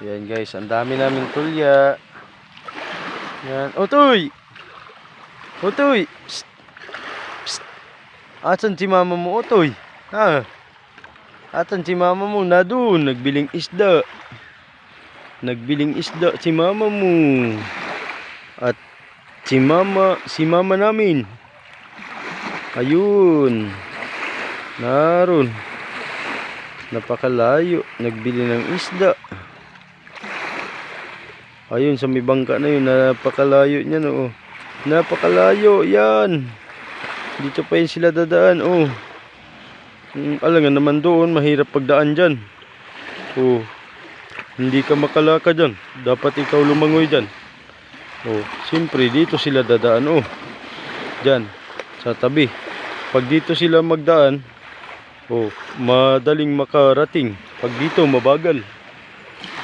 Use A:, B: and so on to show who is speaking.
A: Yan guys, ang dami namin tulya. Yan. Otoy! Otoy! Psst! Psst! Asan si mama mo, Otoy? Ha? Asan si mama mo? Na doon, nagbiling isda. Nagbiling isda si mama mo. At si mama namin. Ayun. Naroon. Napakalayo. Nagbili ng isda. Ayun, sa may bangka na yun. Napakalayo niyan, oh. Napakalayo, yan. Dito pa yun sila dadaan, oh. Alangan naman doon, mahirap pagdaan dyan. Oh. Hindi ka makalaka dyan. Dapat ikaw lumangoy dyan. Oh, siyempre dito sila dadaan, oh. Dyan, sa tabi. Pag dito sila magdaan, oh, madaling makarating. Pag dito, mabagal.